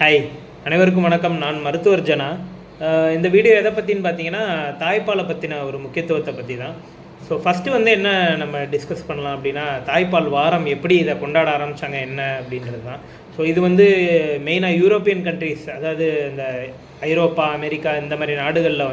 Hi, அனைவருக்கும் வணக்கம். நான் மருத்துவர் ஜனா. இந்த வீடியோ எதை பற்றின்னு பார்த்தீங்கன்னா, தாய்ப்பாலை பற்றின ஒரு முக்கியத்துவத்தை பற்றி தான். ஸோ ஃபஸ்ட்டு என்ன நம்ம டிஸ்கஸ் பண்ணலாம் அப்படின்னா, தாய்ப்பால் வாரம் எப்படி இதை கொண்டாட ஆரம்பித்தாங்க என்ன அப்படின்றது தான். ஸோ இது மெயினாக யூரோப்பியன் கண்ட்ரீஸ், அதாவது இந்த ஐரோப்பா, அமெரிக்கா இந்த மாதிரி நாடுகளில்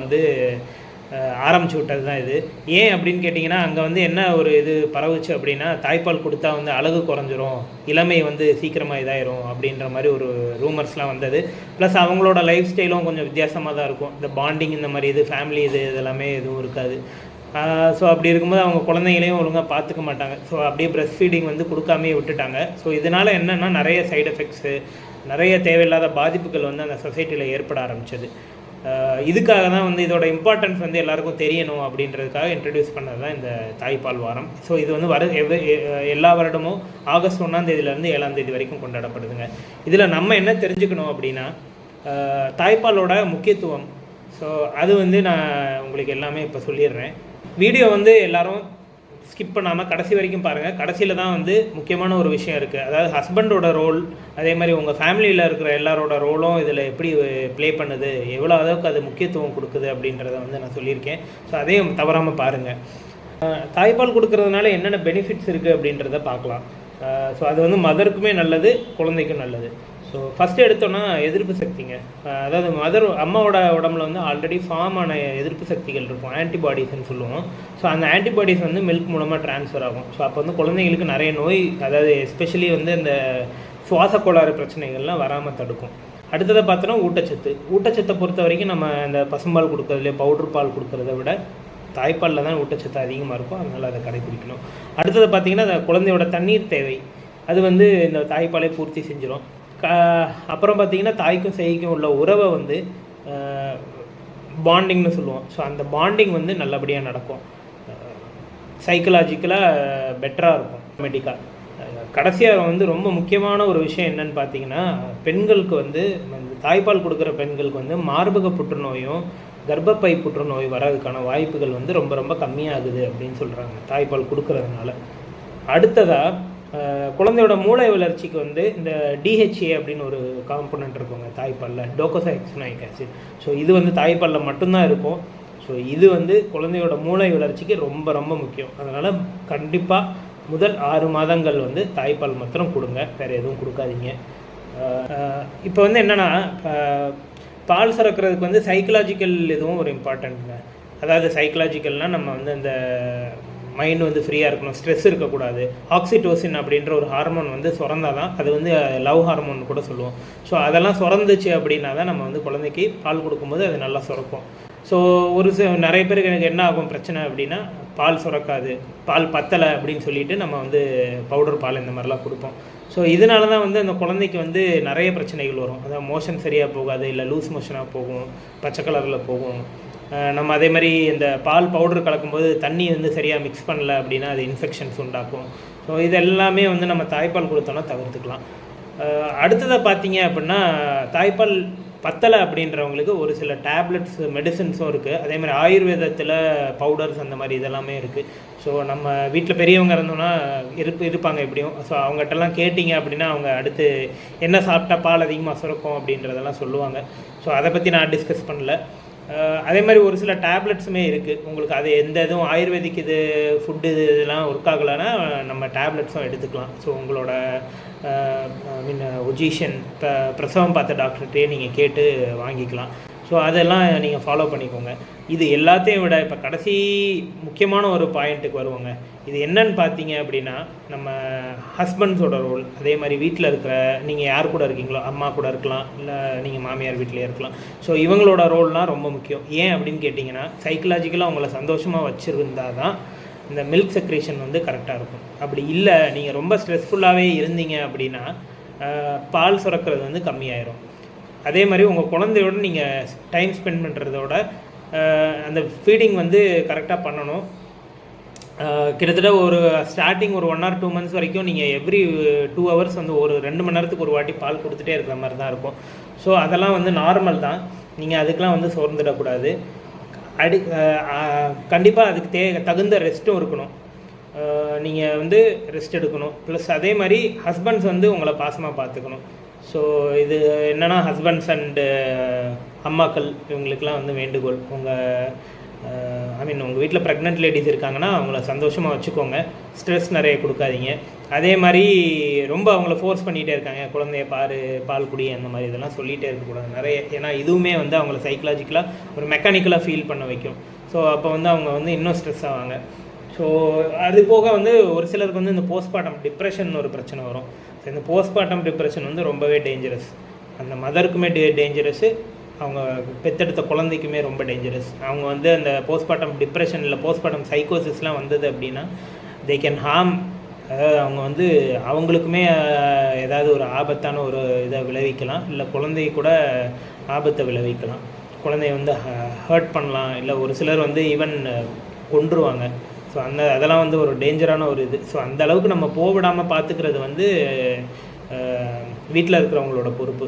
ஆரம்பிச்சு விட்டது தான் இது. ஏன் அப்படின்னு கேட்டிங்கன்னா, அங்கே என்ன ஒரு இது பரவுச்சு அப்படின்னா, தாய்ப்பால் கொடுத்தா அழகு குறைஞ்சிரும், இளமை சீக்கிரமாக இதாயிரும் அப்படின்ற மாதிரி ஒரு ரூமர்ஸ்லாம் வந்தது. ப்ளஸ் அவங்களோட லைஃப் ஸ்டைலும் கொஞ்சம் வித்தியாசமாக தான் இருக்கும். இந்த பாண்டிங் இந்த மாதிரி ஃபேமிலி இதெல்லாமே எதுவும் இருக்காது. ஸோ அப்படி இருக்கும்போது அவங்க குழந்தைங்களையும் ஒழுங்காக பார்த்துக்க மாட்டாங்க. ஸோ அப்படியே ப்ரெஸ்ட் ஃபீடிங் விட்டுட்டாமே விட்டுட்டாங்க. ஸோ இதனால் என்னென்னா நிறைய சைடு எஃபெக்ட்ஸு, நிறைய தேவையில்லாத பாதிப்புகள் அந்த சொசைட்டியில் ஏற்பட ஆரம்பிச்சது. இதுக்காக தான் இதோட இம்பார்ட்டன்ஸ் எல்லாருக்கும் தெரியணும் அப்படின்றதுக்காக இன்ட்ரடியூஸ் பண்ணது தான் இந்த தாய்ப்பால் வாரம். ஸோ இது எல்லா வருடமும் ஆகஸ்ட் 1ஆம் தேதியிலேருந்து 7ஆம் தேதி வரைக்கும் கொண்டாடப்படுதுங்க. இதில் நம்ம என்ன தெரிஞ்சுக்கணும் அப்படின்னா, தாய்ப்பாலோட முக்கியத்துவம். ஸோ அது நான் உங்களுக்கு எல்லாமே இப்போ சொல்லிடுறேன். வீடியோ எல்லோரும் ஸ்கிப் பண்ணாமல் கடைசி வரைக்கும் பாருங்கள். கடைசியில் தான் முக்கியமான ஒரு விஷயம் இருக்குது. அதாவது ஹஸ்பண்டோட ரோல், அதே மாதிரி உங்கள் ஃபேமிலியில் இருக்கிற எல்லாரோட ரோலும் இதில் எப்படி ப்ளே பண்ணுது, எவ்வளோ அளவுக்கு அது முக்கியத்துவம் கொடுக்குது அப்படின்றத நான் சொல்லியிருக்கேன். ஸோ அதையும் தவறாமல் பாருங்கள். தாய்ப்பால் கொடுக்கறதுனால என்னென்ன பெனிஃபிட்ஸ் இருக்குது அப்படின்றத பார்க்கலாம். ஸோ அது மதருக்குமே நல்லது, குழந்தைக்கும் நல்லது. ஸோ ஃபஸ்ட்டு எடுத்தோன்னா எதிர்ப்பு சக்திங்க. அதாவது அம்மாவோட உடம்புல ஆல்ரெடி ஃபார்ம் ஆன எதிர்ப்பு சக்திகள் இருக்கும், ஆன்டிபாடிஸ்ன்னு சொல்லுவோம். ஸோ அந்த ஆன்டிபாடிஸ் மில்க் மூலமாக ட்ரான்ஸ்ஃபர் ஆகும். ஸோ அப்போ குழந்தைங்களுக்கு நிறைய நோய், அதாவது எஸ்பெஷலி இந்த சுவாச கோளாறு பிரச்சனைகள்லாம் வராமல் தடுக்கும். அடுத்ததை பார்த்தோன்னா ஊட்டச்சத்தை பொறுத்த வரைக்கும் நம்ம இந்த பசும்பால் கொடுக்கறதுலே பவுட்ரு பால் கொடுக்கறத விட தாய்ப்பாலில் தான் ஊட்டச்சத்து அதிகமாக இருக்கும். அதனால் அதை கடைபிடிக்கணும். அடுத்தது பார்த்திங்கன்னா, அந்த குழந்தையோட தண்ணீர் தேவை அது இந்த தாய்ப்பாலை பூர்த்தி செஞ்சிடும். அப்புறம் பார்த்திங்கன்னா, தாய்க்கும் சேய்க்கும் உள்ள உறவை பாண்டிங்னு சொல்லுவோம். ஸோ அந்த பாண்டிங் நல்லபடியாக நடக்கும், சைக்கலாஜிக்கலாக பெட்டராக இருக்கும் ஆட்டோமேட்டிக்காக. கடைசியாக ரொம்ப முக்கியமான ஒரு விஷயம் என்னன்னு பார்த்தீங்கன்னா, பெண்களுக்கு தாய்ப்பால் கொடுக்குற பெண்களுக்கு மார்பக புற்றுநோயும் கர்ப்பப்பை புற்றுநோய் வர்றதுக்கான வாய்ப்புகள் ரொம்ப ரொம்ப கம்மியாகுது அப்படின்னு சொல்கிறாங்க தாய்ப்பால் கொடுக்கறதுனால. அடுத்ததாக குழந்தையோட மூளை வளர்ச்சிக்கு இந்த டிஹெச்ஏ அப்படின்னு ஒரு காம்பனண்ட் இருக்குங்க தாய்ப்பாலில், டோகோசைக்சினுயிக் ஆசிட். ஸோ இது தாய்ப்பாலில் மட்டும்தான் இருக்கும். ஸோ இது குழந்தையோட மூளை வளர்ச்சிக்கு ரொம்ப ரொம்ப முக்கியம். அதனால் கண்டிப்பாக முதல் 6 மாதங்கள் தாய்ப்பால் மாத்திரம் கொடுங்க, வேறு எதுவும் கொடுக்காதீங்க. இப்போ என்னென்னா, பால் சுரக்கிறதுக்கு சைக்கலாஜிக்கல் எதுவும் ஒரு இம்பார்ட்டண்ட்டுங்க. அதாவது சைக்கலாஜிக்கல்னால் நம்ம இந்த மைண்டு ஃப்ரீயாக இருக்கணும், ஸ்ட்ரெஸ் இருக்கக்கூடாது. ஆக்சிடோசின் அப்படின்ற ஒரு ஹார்மோன் சுரந்தால் தான் அது லவ் ஹார்மோன் கூட சொல்லுவோம். ஸோ அதெல்லாம் சுரந்துச்சு அப்படின்னா தான் நம்ம குழந்தைக்கு பால் கொடுக்கும்போது அது நல்லா சுரக்கும். ஸோ நிறைய பேருக்கு எனக்கு என்ன ஆகும் பிரச்சனை அப்படின்னா, பால் சுரக்காது, பால் பத்தலை அப்படின்னு சொல்லிட்டு நம்ம பவுடர் பால் இந்த மாதிரிலாம் கொடுப்போம். ஸோ இதனால தான் அந்த குழந்தைக்கு நிறைய பிரச்சனைகள் வரும். அதாவது மோஷன் சரியாக போகாது, இல்லை லூஸ் மோஷனாக போகும், பச்சை கலரில் போகும். நம்ம அதே மாதிரி இந்த பால் பவுடர் கலக்கும்போது தண்ணி சரியாக மிக்ஸ் பண்ணலை அப்படின்னா அது இன்ஃபெக்ஷன்ஸ் உண்டாக்கும். ஸோ இது எல்லாமே நம்ம தாய்ப்பால் கொடுத்தோன்னா தவிர்த்துக்கலாம். அடுத்ததாக பார்த்தீங்க அப்படின்னா, தாய்ப்பால் பத்தலை அப்படின்றவங்களுக்கு ஒரு சில டேப்லெட்ஸ், மெடிசன்ஸும் இருக்குது. அதே மாதிரி ஆயுர்வேதத்தில் பவுடர்ஸ் அந்த மாதிரி இதெல்லாமே இருக்குது. ஸோ நம்ம வீட்டில் பெரியவங்க இருந்தோன்னா இருப்பாங்க எப்படியும். ஸோ அவங்ககிட்டலாம் கேட்டிங்க அப்படின்னா அவங்க அடுத்து என்ன சாப்பிட்டா பால் அதிகமாக சுரக்கும் அப்படின்றதெல்லாம் சொல்லுவாங்க. ஸோ அதை பற்றி நான் டிஸ்கஸ் பண்ணல. அதே மாதிரி ஒரு சில டேப்லெட்ஸுமே இருக்குது. உங்களுக்கு அது எதுவும் ஆயுர்வேதிக் ஃபுட்டு இதெல்லாம் ஒர்க் ஆகலைன்னா நம்ம டேப்லெட்ஸும் எடுத்துக்கலாம். ஸோ உங்களோட ஒஜிஷியன் பிரசவம் பார்த்த டாக்டர்கிட்டே நீங்கள் கேட்டு வாங்கிக்கலாம். ஸோ அதெல்லாம் நீங்கள் ஃபாலோ பண்ணிக்கோங்க. இது எல்லாத்தையும் விட இப்போ கடைசி முக்கியமான ஒரு பாயிண்ட்டுக்கு வருவோங்க. இது என்னன்னு பார்த்தீங்க அப்படின்னா, நம்ம ஹஸ்பண்ட்ஸோட ரோல். அதே மாதிரி வீட்டில் இருக்கிற நீங்கள் யார் கூட இருக்கீங்களோ, அம்மா கூட இருக்கலாம், இல்லை நீங்கள் மாமியார் வீட்டிலே இருக்கலாம். ஸோ இவங்களோட ரோல்லாம் ரொம்ப முக்கியம். ஏன் அப்படின்னு கேட்டிங்கன்னா, சைக்கலாஜிக்கலாக அவங்கள சந்தோஷமாக வச்சுருந்தால் தான் இந்த மில்க் செக்ரேஷன் கரெக்டாக இருக்கும். அப்படி இல்லை, நீங்கள் ரொம்ப ஸ்ட்ரெஸ்ஃபுல்லாகவே இருந்தீங்க அப்படின்னா பால் சுரக்கிறது கம்மியாயிரும். அதே மாதிரி உங்கள் குழந்தையோட நீங்கள் டைம் ஸ்பெண்ட் பண்ணுறதோட அந்த ஃபீடிங் கரெக்டாக பண்ணணும். கிட்டத்தட்ட ஒரு ஸ்டார்டிங் ஒரு 1 or 2 months வரைக்கும் நீங்கள் எவ்ரி 2 hours ஒரு 2 மணி நேரத்துக்கு ஒரு வாட்டி பால் கொடுத்துட்டே இருக்கிற மாதிரி தான் இருக்கும். ஸோ அதெல்லாம் நார்மல் தான். நீங்கள் அதுக்கெலாம் சோர்ந்துடக்கூடாது. கண்டிப்பாக அதுக்கு தகுந்த ரெஸ்ட்டும் இருக்கணும். நீங்கள் ரெஸ்ட் எடுக்கணும். ப்ளஸ் அதே மாதிரி ஹஸ்பண்ட்ஸ் உங்களை பாசமாக பார்த்துக்கணும். ஸோ இது என்னென்னா ஹஸ்பண்ட்ஸ் அண்டு அம்மாக்கள் இவங்களுக்கெல்லாம் வந்து வேண்டுகோள், உங்கள் வீட்டில் ப்ரெக்னென்ட் லேடிஸ் இருக்காங்கன்னா அவங்கள சந்தோஷமாக வச்சுக்கோங்க, ஸ்ட்ரெஸ் நிறைய கொடுக்காதீங்க. அதே மாதிரி ரொம்ப அவங்கள ஃபோர்ஸ் பண்ணிகிட்டே இருக்காங்க, குழந்தைய பால் குடி அந்த மாதிரி இதெல்லாம் சொல்லிகிட்டே இருக்கக்கூடாது நிறைய. ஏன்னா இதுவுமே வந்து அவங்கள சைக்கலாஜிக்கலாக ஒரு மெக்கானிக்கலாக ஃபீல் பண்ண வைக்கும். ஸோ அப்போ வந்து அவங்க வந்து இன்னும் ஸ்ட்ரெஸ் ஆவாங்க. ஸோ அது போக வந்து ஒரு சிலருக்கு வந்து இந்த போஸ்ட்மார்ட்டம் டிப்ரெஷன் ஒரு பிரச்சனை வரும். ஸோ இந்த போஸ்ட்மார்ட்டம் டிப்ரெஷன் வந்து ரொம்பவே டேஞ்சரஸ். அந்த மதருக்குமே டேஞ்சரஸ்ஸு, அவங்க பெற்றெடுத்த குழந்தைக்குமே ரொம்ப டேஞ்சரஸ். அவங்க வந்து அந்த போஸ்ட்மார்ட்டம் டிப்ரெஷன் இல்லை போஸ்ட்மார்ட்டம் சைக்கோசிஸ்லாம் வந்தது அப்படின்னா தே கேன் ஹார்ம். அதாவது அவங்க வந்து அவங்களுக்குமே ஏதாவது ஒரு ஆபத்தான ஒரு இதை விளைவிக்கலாம், இல்லை குழந்தைய கூட ஆபத்தை விளைவிக்கலாம். குழந்தைய வந்து ஹர்ட் பண்ணலாம், இல்லை ஒரு சிலர் வந்து ஈவன் கொன்றுவாங்க. ஸோ அதெல்லாம் வந்து ஒரு டேஞ்சரான ஒரு இது. ஸோ அந்த அளவுக்கு நம்ம போவிடாமல் பார்த்துக்கிறது வந்து வீட்டில் இருக்கிறவங்களோட பொறுப்பு.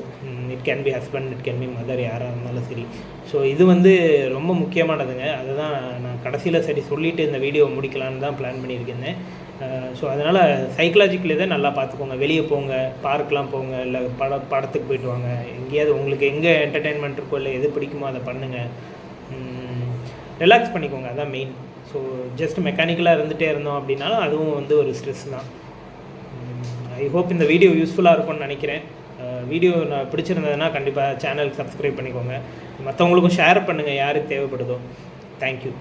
It can be husband, it can be mother, யாராக இருந்தாலும் சரி. ஸோ இது வந்து ரொம்ப முக்கியமானதுங்க. அதை தான் நான் கடைசியில் சரி சொல்லிவிட்டு இந்த வீடியோ முடிக்கலான்னு தான் பிளான் பண்ணியிருக்கேன். ஸோ அதனால் சைக்கலாஜிக்கல் இதை நல்லா பார்த்துக்கோங்க. வெளியே போங்க, பார்க்கெலாம் போங்க, இல்லை படத்துக்கு போய்ட்டு வாங்க, எங்கேயாவது உங்களுக்கு எங்கே என்டர்டெயின்மெண்ட் இருக்கோ இல்லை எது பிடிக்குமோ அதை பண்ணுங்கள். ரிலாக்ஸ் பண்ணிக்கோங்க, அதுதான் மெயின். ஸோ ஜஸ்ட் மெக்கானிக்கலாக இருந்துகிட்டே இருந்தோம் அப்படின்னாலும் அதுவும் வந்து ஒரு ஸ்ட்ரெஸ் தான். ஐ ஹோப் இந்த வீடியோ யூஸ்ஃபுல்லாக இருக்கும்னு நினைக்கிறேன். வீடியோ நான் பிடிச்சிருந்ததுன்னா கண்டிப்பாக சேனலுக்கு சப்ஸ்கிரைப் பண்ணிக்கோங்க, மற்றவங்களுக்கும் ஷேர் பண்ணுங்கள் யாருக்கு தேவைப்படுதோ. தேங்க்யூ.